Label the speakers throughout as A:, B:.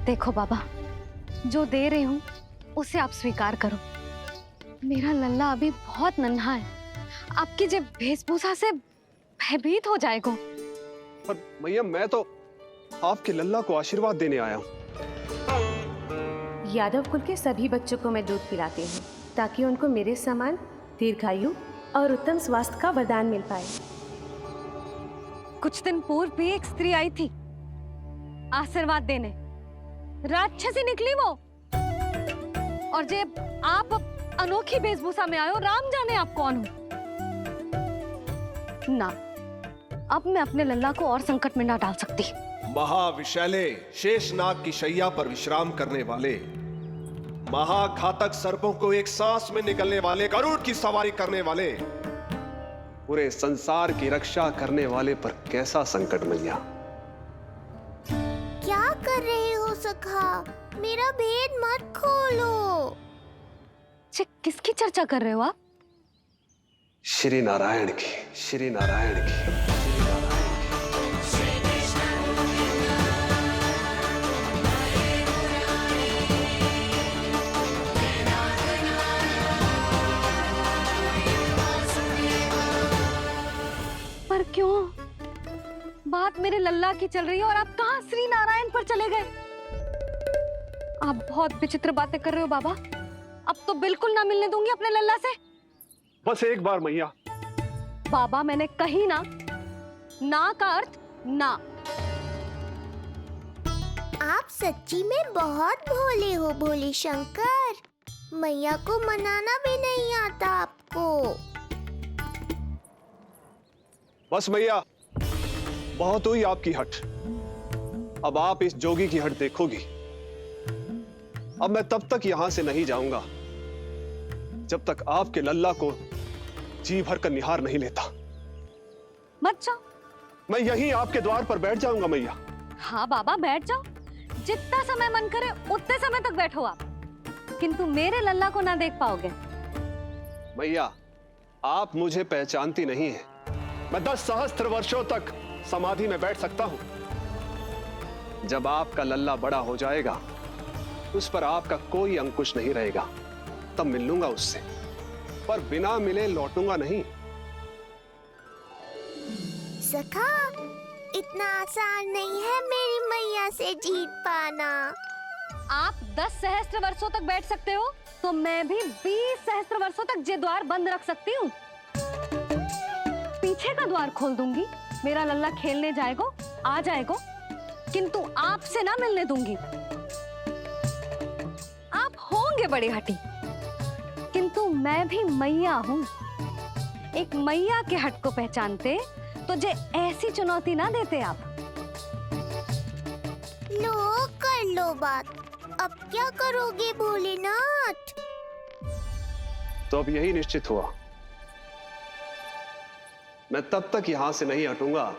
A: देखो बाबा, जो दे रही हूँ उसे आप स्वीकार करो। मेरा लल्ला अभी बहुत नन्हा है, आपकी जे वेशभूषा से भयभीत हो जाएगा।
B: पर मैया, मैं तो आपके लल्ला को आशीर्वाद देने आया हूँ।
C: यादव कुल के सभी बच्चों को मैं दूध पिलाती हूँ ताकि उनको मेरे समान दीर्घायु और उत्तम स्वास्थ्य का वरदान मिल पाए।
A: कुछ दिन पूर्व भी एक स्त्री आई थी आशीर्वाद देने, राक्षसी निकली वो। और जब आप अनोखी वेशभूषा में आए हो, राम जाने आप कौन हो। ना, अब मैं अपने लल्ला को और संकट में ना डाल सकती।
B: महाविशैले शेषनाग की शैया पर विश्राम करने वाले, महाघातक सर्पों को एक सांस में निकलने वाले, गरुड़ की सवारी करने वाले, पूरे संसार की रक्षा करने वाले पर कैसा संकट मैया।
D: क्या कर रहे हो सखा? मेरा भेद मत खोलो।
A: किसकी चर्चा कर रहे हो आप?
B: श्री नारायण की, श्री नारायण की।
A: पर क्यों? बात मेरे लल्ला की चल रही है और आप कहाँ श्री नारायण पर चले गए? आप बहुत विचित्र बातें कर रहे हो बाबा। अब तो बिल्कुल ना मिलने दूंगी अपने लल्ला से।
B: बस एक बार मैया।
A: बाबा, मैंने कही ना, ना का अर्थ ना।
D: आप सच्ची में बहुत भोले हो भोले शंकर। मैया को मनाना भी नहीं आता आपको।
B: बस मैया, बहुत हुई आपकी हट। अब आप इस जोगी की हट देखोगी। अब मैं तब तक यहां से नहीं जाऊंगा जब तक आपके लल्ला को जी भर कर निहार नहीं लेता।
A: मत जाओ।
B: मैं यहीं आपके द्वार पर बैठ जाऊंगा मैया।
A: हाँ बाबा, बैठ जाओ। जितना समय मन करे उतने समय तक बैठो आप, किंतु मेरे लल्ला को ना देख पाओगे।
B: मैया, आप मुझे पहचानती नहीं है। मैं 10 सहस्त्र वर्षों तक समाधि में बैठ सकता हूं। जब आपका लल्ला बड़ा हो जाएगा, उस पर आपका कोई अंकुश नहीं रहेगा, तब मिल लूंगा उससे, पर बिना मिले लौटूंगा नहीं।
D: सखा, इतना आसान नहीं है मेरी मैया से जीत पाना।
A: आप 10 सहस्त्र वर्षों तक बैठ सकते हो, तो मैं भी 20 सहस्त्र वर्षों तक ये द्वार बंद रख सकती हूँ। पीछे का द्वार खोल दूंगी, मेरा लल्ला खेलने जाएगा, आ जाएगा, किंतु आपसे ना मिलने दूंगी। आप होंगे बड़ी हठी, किंतु मैं भी मैया हूँ। एक मैया के हट को पहचानते तो जे ऐसी चुनौती ना देते आप।
D: लो, कर लो बात। अब क्या करोगे भोलेनाथ?
B: तो अब यही निश्चित हुआ, मैं तब तक यहां से नहीं हटूंगा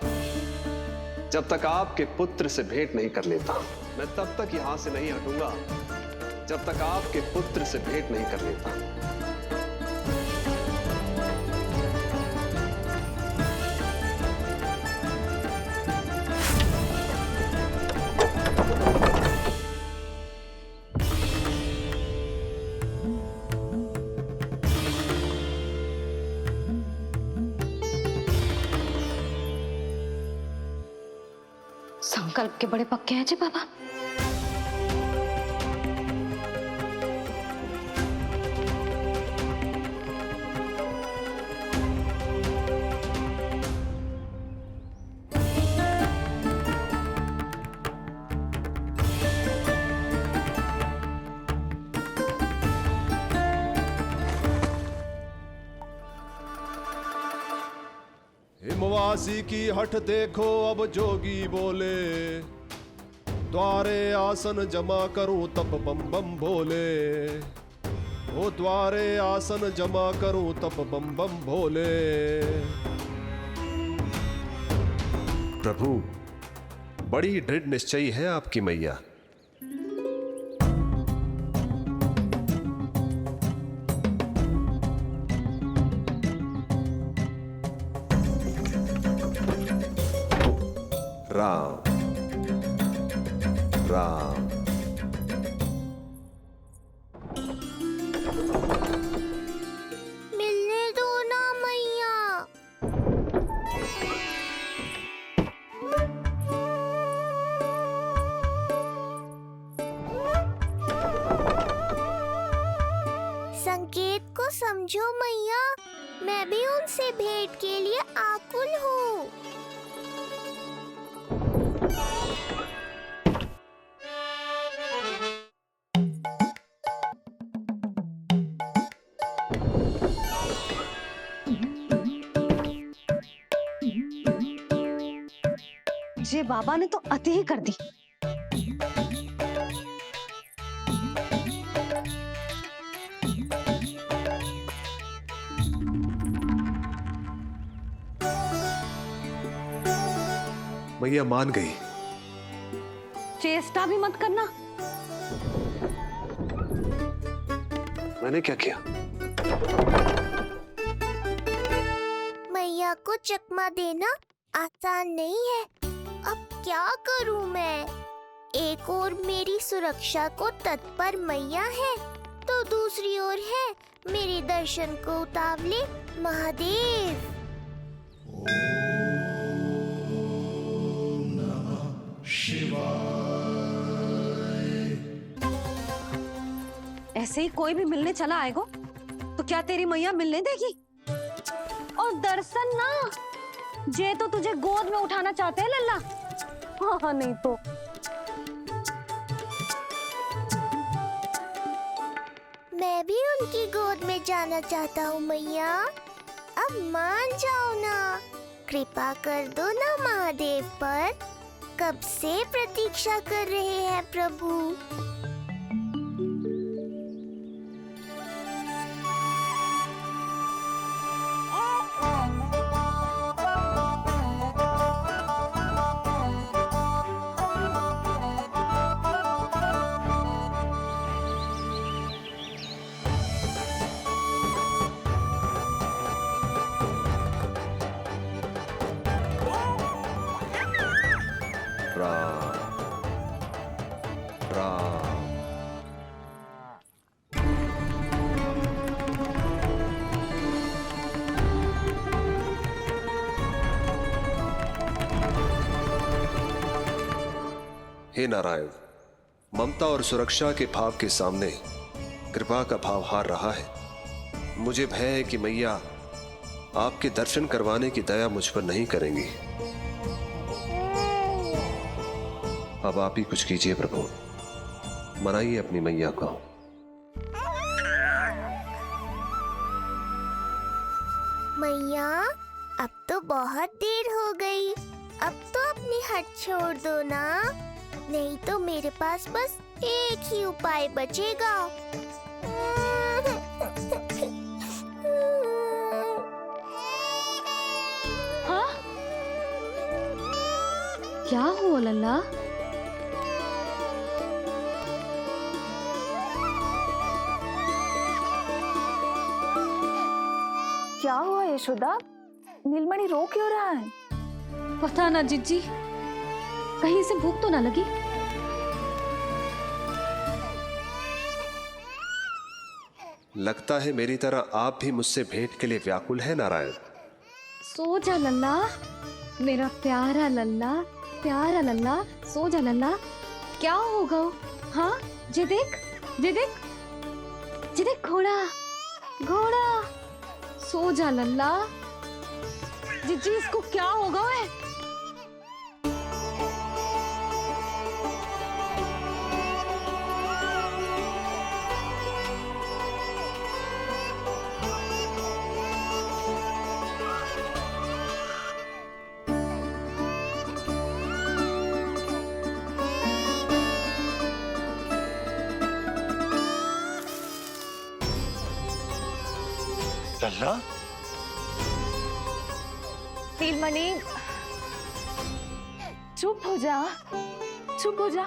B: जब तक आपके पुत्र से भेंट नहीं कर लेता। मैं तब तक यहां से नहीं हटूंगा जब तक आपके पुत्र से भेंट नहीं कर लेता।
A: संकल्प के बड़े पक्के हैं जी बाबा।
E: हिमवासी की हठ देखो अब जोगी बोले, द्वारे आसन जमा करूं तब बम बम बोले। ओ द्वारे आसन जमा करूं तब बम बम भोले।
F: प्रभु, बड़ी दृढ़ निश्चयी है आपकी मैया। राम राम
D: समझो मैया, मैं भी उनसे भेंट के लिए आकुल हूँ।
A: ये बाबा ने तो अति ही कर दी।
F: मैया मान गई।
A: चेष्टा भी मत करना।
B: मैंने क्या किया?
D: मैया को चकमा देना आसान नहीं है। अब क्या करूं मैं? एक ओर मेरी सुरक्षा को तत्पर मैया है, तो दूसरी ओर है मेरे दर्शन को उतावले महादेव।
A: ऐसे ही कोई भी मिलने चला आएगा तो क्या तेरी मैया मिलने देगी? और दर्शन ना, जे तो तुझे गोद में उठाना चाहते हैं लल्ला। हाँ नहीं तो
D: मैं भी उनकी गोद में जाना चाहता हूँ मैया। अब मान जाओ ना, कृपा कर दो ना महादेव पर। कब से प्रतीक्षा कर रहे हैं प्रभु।
F: राम राम। हे नारायण, ममता और सुरक्षा के भाव के सामने कृपा का भाव हार रहा है। मुझे भय है कि मैया आपके दर्शन करवाने की दया मुझ पर नहीं करेंगी। अब आप ही कुछ कीजिए प्रभु, मनाइए अपनी मैया को।
D: मैया, अब तो बहुत देर हो गई। अब तो अपनी हट छोड़ दो ना, नहीं तो मेरे पास बस एक ही उपाय बचेगा।
A: हाँ? क्या हुआ लल्ला?
G: क्या हुआ यशोदा? नीलमणि रो क्यों रहा है?
A: पता ना जिज्जी, कहीं से भूख तो ना लगी?
F: लगता है मेरी तरह आप भी मुझसे भेंट के लिए व्याकुल है नारायण।
A: सो जा लल्ला, मेरा प्यारा लल्ला, प्यारा लल्ला, सो जा लल्ला। क्या होगा? हाँ, जे देख, जे देख, जे देख, घोड़ा, घोड़ा। सो जा लल्ला। जिज्जी, इसको क्या होगा? है
H: लल्ला,
G: नीलमणि, चुप हो जा, चुप हो जा।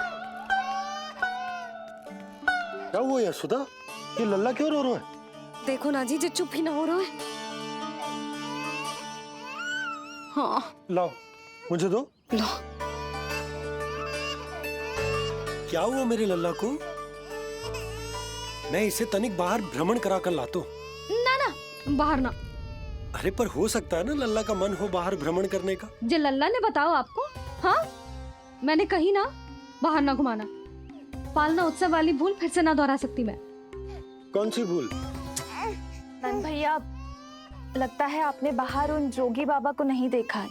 H: क्या हुआ यशोदा? ये लल्ला क्यों रो रहा है?
A: देखो ना जी, जे चुप ही ना हो रहा है। हाँ,
H: लाओ, मुझे दो।
A: लो।
H: क्या हुआ मेरे लल्ला को? मैं इसे तनिक बाहर भ्रमण करा कर लाता हूँ।
A: ना ना, बाहर ना।
H: अरे पर हो सकता है ना लल्ला का मन हो बाहर भ्रमण करने का।
A: जे लल्ला ने बताओ आपको? हाँ, मैंने कही ना बाहर ना घुमाना। पालना उत्सव वाली भूल फिर से ना दोहरा सकती मैं।
H: कौन सी भूल?
G: नंद भैया, लगता है आपने बाहर उन जोगी बाबा को नहीं देखा है।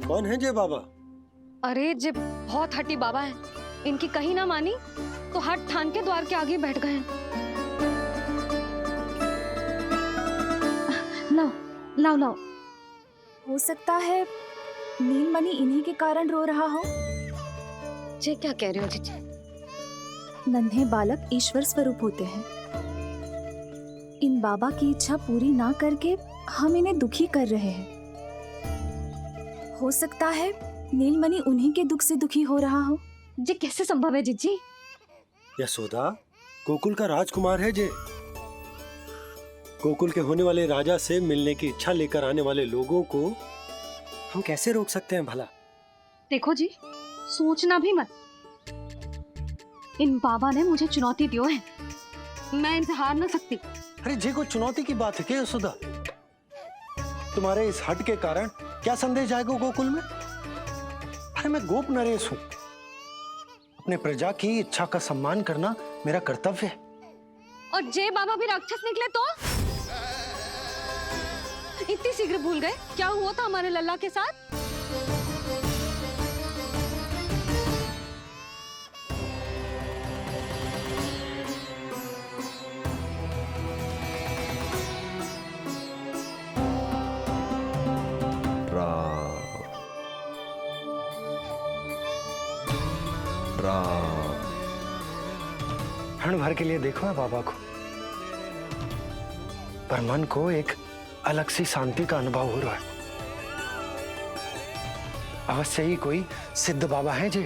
H: कौन है जय बाबा?
A: अरे जे बहुत हट्टी बाबा है, इनकी कहीं ना मानी तो हट ठान के द्वार के आगे बैठ गए हैं। लाओ लाओ लाओ।
G: हो सकता है नीलमणि इन्हीं के कारण रो रहा हो।
A: जे क्या कह रहे हो जीजी?
G: नन्हे बालक ईश्वर स्वरूप होते हैं। इन बाबा की इच्छा पूरी ना करके हम इन्हें दुखी कर रहे हैं। हो सकता है नीलमणि उन्हीं के दुख से दुखी हो रहा हो।
A: जे कैसे संभव है जीजी?
H: यशोदा, गोकुल का राजकुमार है जे। गोकुल के होने वाले राजा से मिलने की इच्छा लेकर आने वाले लोगों को हम कैसे रोक सकते हैं भला?
A: देखो जी, सोचना भी मत। इन बाबा ने मुझे चुनौती दियो है, मैं इनसे हार ना सकती।
H: अरे जे कोई चुनौती की बात है क्या यशोदा? तुम्हारे इस हट के कारण क्या संदेश जाएगा गोकुल में? अरे मैं गोप नरेश हूं। अपने प्रजा की इच्छा का सम्मान करना मेरा कर्तव्य है।
A: और जे बाबा भी राक्षस निकले तो? इतनी शीघ्र भूल गए क्या हुआ था हमारे लल्ला के साथ?
H: क्षण भर के लिए देखो है बाबा को, पर मन को एक अलग सी शांति का अनुभव हो रहा है। अवश्य ही कोई सिद्ध बाबा हैं जी।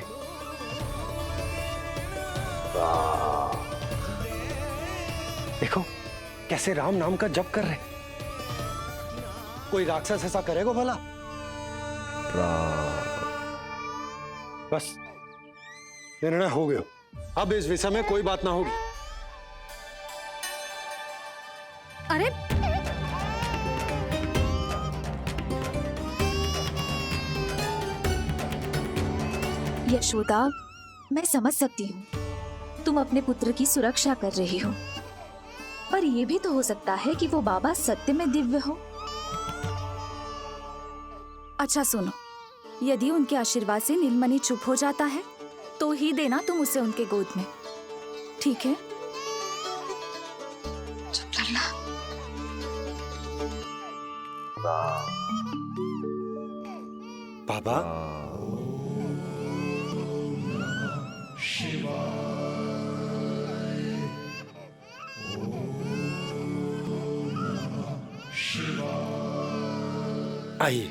H: देखो कैसे राम नाम का जप कर रहे। कोई राक्षस ऐसा करेगा भला? बस निर्णय हो गया, अब इस विषय में कोई बात ना होगी।
A: अरे
G: यशोदा, मैं समझ सकती हूँ तुम अपने पुत्र की सुरक्षा कर रही हो, पर यह भी तो हो सकता है कि वो बाबा सत्य में दिव्य हो। अच्छा सुनो, यदि उनके आशीर्वाद से नीलमणि चुप हो जाता है तो ही देना तुम उसे उनके गोद में, ठीक है?
A: चुप लल्ला।
H: बाबा, आइए।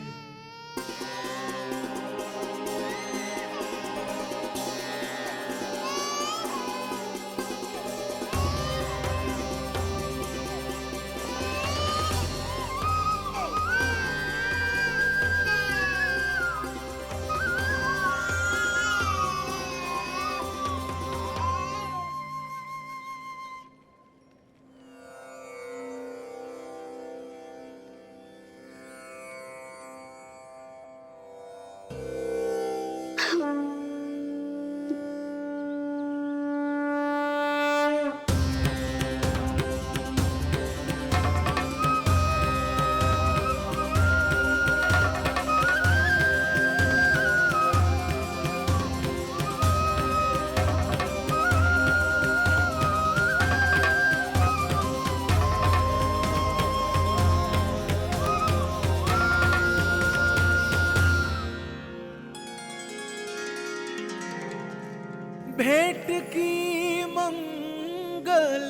I: भेंट की मंगल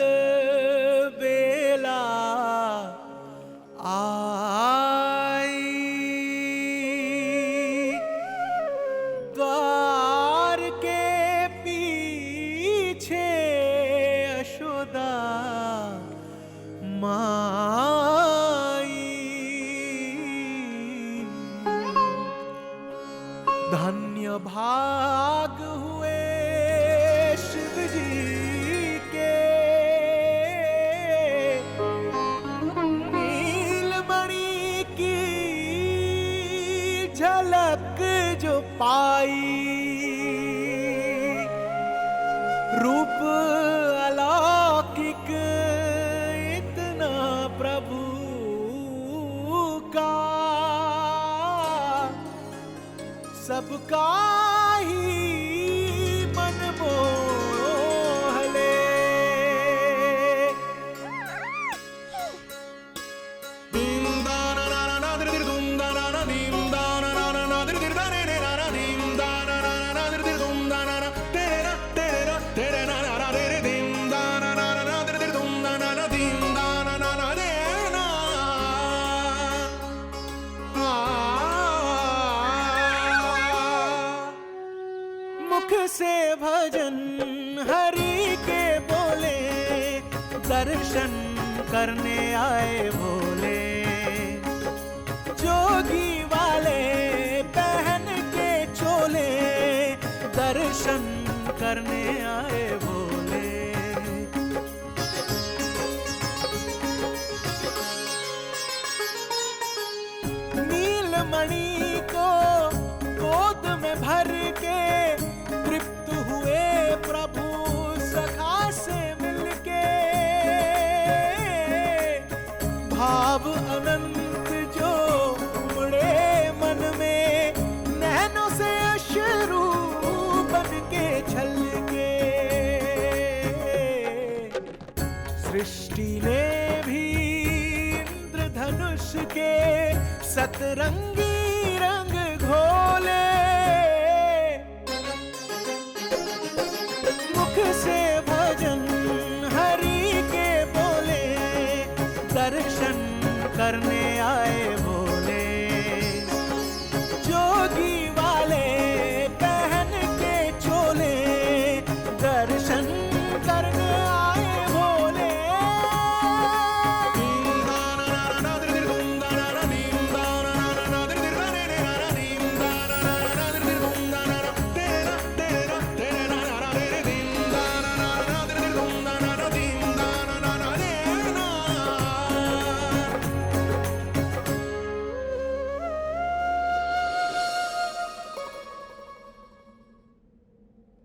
I: बेला आई, द्वार के पीछे यशोदा माई। धन्य भाग हुए शिव जी के झलक जो पाई, रूप अलौकिक इतना प्रभु का, सबका ही मन मोह ले। मुख से भजन हरि के बोले, दर्शन करने आए भोले। जोगी वाले पहन के चोले, दर्शन करने आए भोले। नीलमणि को गोद में भर के तृप्त हुए प्रभु सखा से मिलके। भाव अनंत जो उमड़े मन में, नैनों से अश्रु बन के छलके। सृष्टि ने भी इंद्रधनुष के सतरंगी रंग घोले। मुख से भजन हरि के बोले, दर्शन करने आए भोले। जोगी वाले पहन के चोले, दर्शन करने आए भोले।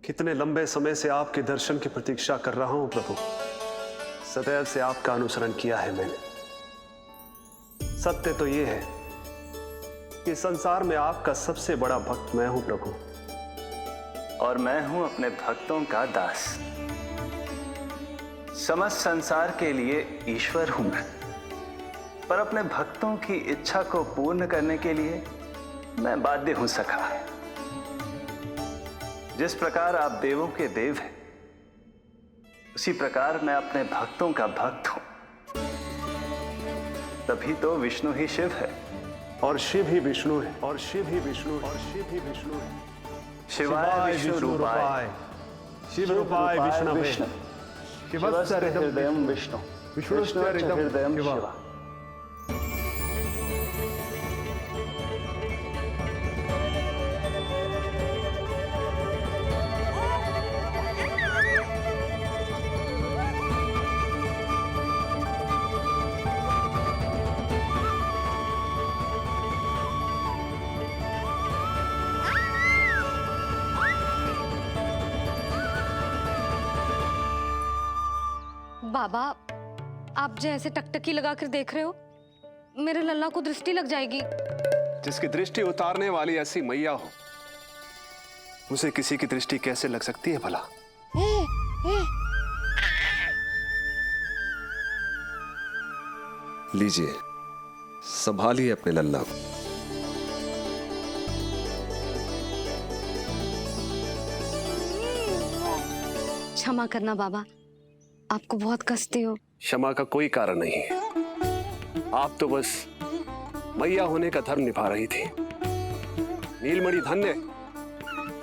B: कितने लंबे समय से आपके दर्शन की प्रतीक्षा कर रहा हूं प्रभु। सदैव से आपका अनुसरण किया है मैंने। सत्य तो यह है कि संसार में आपका सबसे बड़ा भक्त मैं हूं प्रभु,
J: और मैं हूं अपने भक्तों का दास। समस्त संसार के लिए ईश्वर हूं मैं, पर अपने भक्तों की इच्छा को पूर्ण करने के लिए मैं बाध्य हूं सखा। जिस प्रकार आप देवों के देव हैं, उसी प्रकार मैं अपने भक्तों का भक्त हूं। तभी तो विष्णु ही शिव है,
B: और शिव ही विष्णु है, और शिव ही विष्णु है, और शिव ही विष्णु है।
J: शिवाय विष्णु रूपाय,
B: शिव रूपाय विष्णवे, शिवस्य
J: हृदयं विष्णु, विष्णुश्च हृदयं शिवा।
A: बाबा, आप जो ऐसे टकटकी लगाकर देख रहे हो, मेरे लल्ला को दृष्टि लग जाएगी।
B: जिसकी दृष्टि उतारने वाली ऐसी मैया हो, उसे किसी की दृष्टि कैसे लग सकती है भला?
F: लीजिए, संभालिए अपने लल्ला को।
A: क्षमा करना बाबा, आपको बहुत कष्ट हो।
B: क्षमा का कोई कारण नहीं है। आप तो बस मैया होने का धर्म निभा रही थी। नीलमणि धन्य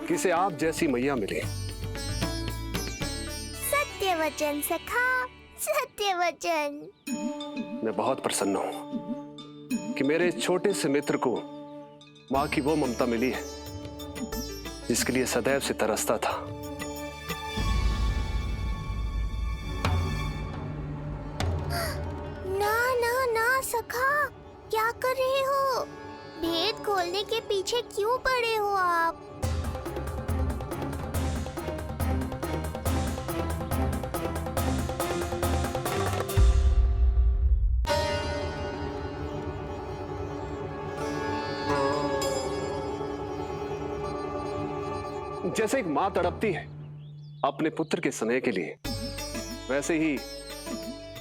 B: किसे आप जैसी मैया मिले।
D: सत्य वचन सखा, सत्य वचन।
B: मैं बहुत प्रसन्न हूं कि मेरे छोटे से मित्र को मां की वो ममता मिली है जिसके लिए सदैव से तरसता था।
D: ना ना ना सखा, क्या कर रहे हो? भेद खोलने के पीछे क्यों पड़े हो आप?
B: जैसे एक मां तड़पती है अपने पुत्र के स्नेह के लिए, वैसे ही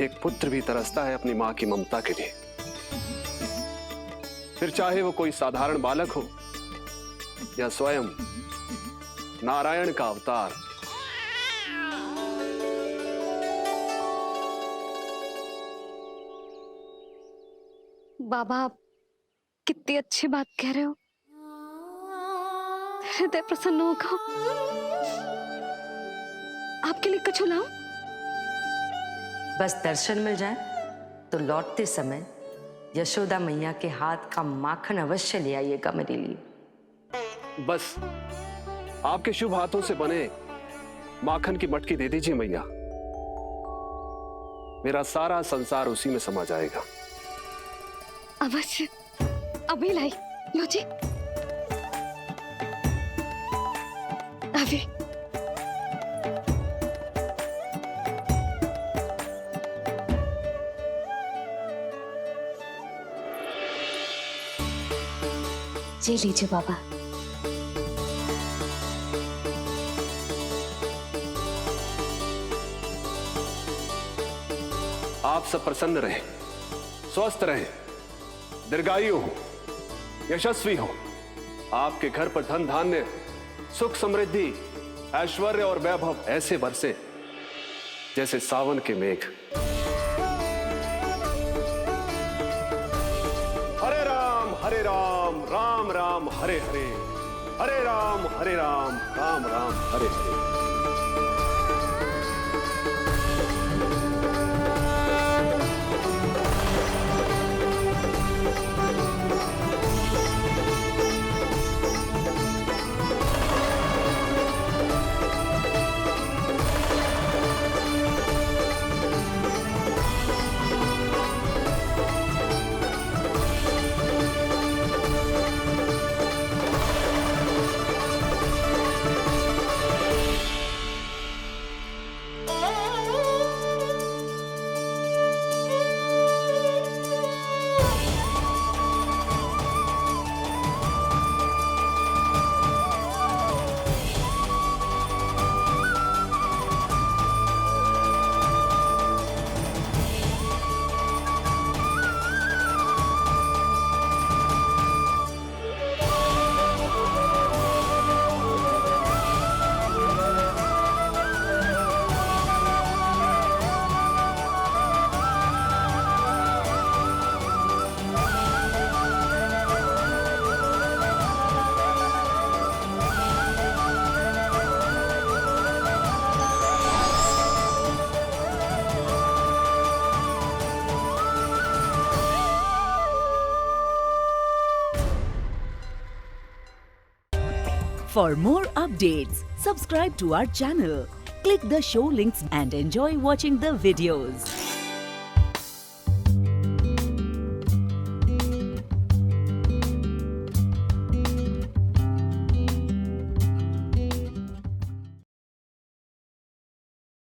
B: एक पुत्र भी तरसता है अपनी मां की ममता के लिए। फिर चाहे वो कोई साधारण बालक हो या स्वयं नारायण का अवतार।
A: बाबा, आप कितनी अच्छी बात कह रहे हो। हृदय प्रसन्न होगा। आपके लिए कुछ लाऊं?
K: बस दर्शन मिल जाए तो लौटते समय यशोदा मैया के हाथ का माखन अवश्य ले आइएगा मेरे लिए।
B: बस आपके शुभ हाथों से बने माखन की मटकी दे दीजिए मैया, मेरा सारा संसार उसी में समा जाएगा।
A: अवश्य, अभी लाई। लो जी, अभी।
C: जी लीजिए बाबा।
B: आप सब प्रसन्न रहें, स्वस्थ रहें, दीर्घायु हो, यशस्वी हो। आपके घर पर धन धान्य, सुख समृद्धि, ऐश्वर्य और वैभव ऐसे बरसे जैसे सावन के मेघ। हरे राम, राम राम हरे हरे, हरे Ram, Ram Ram Hare Hare.
L: For more updates, subscribe to our channel, click the show links and enjoy watching the videos.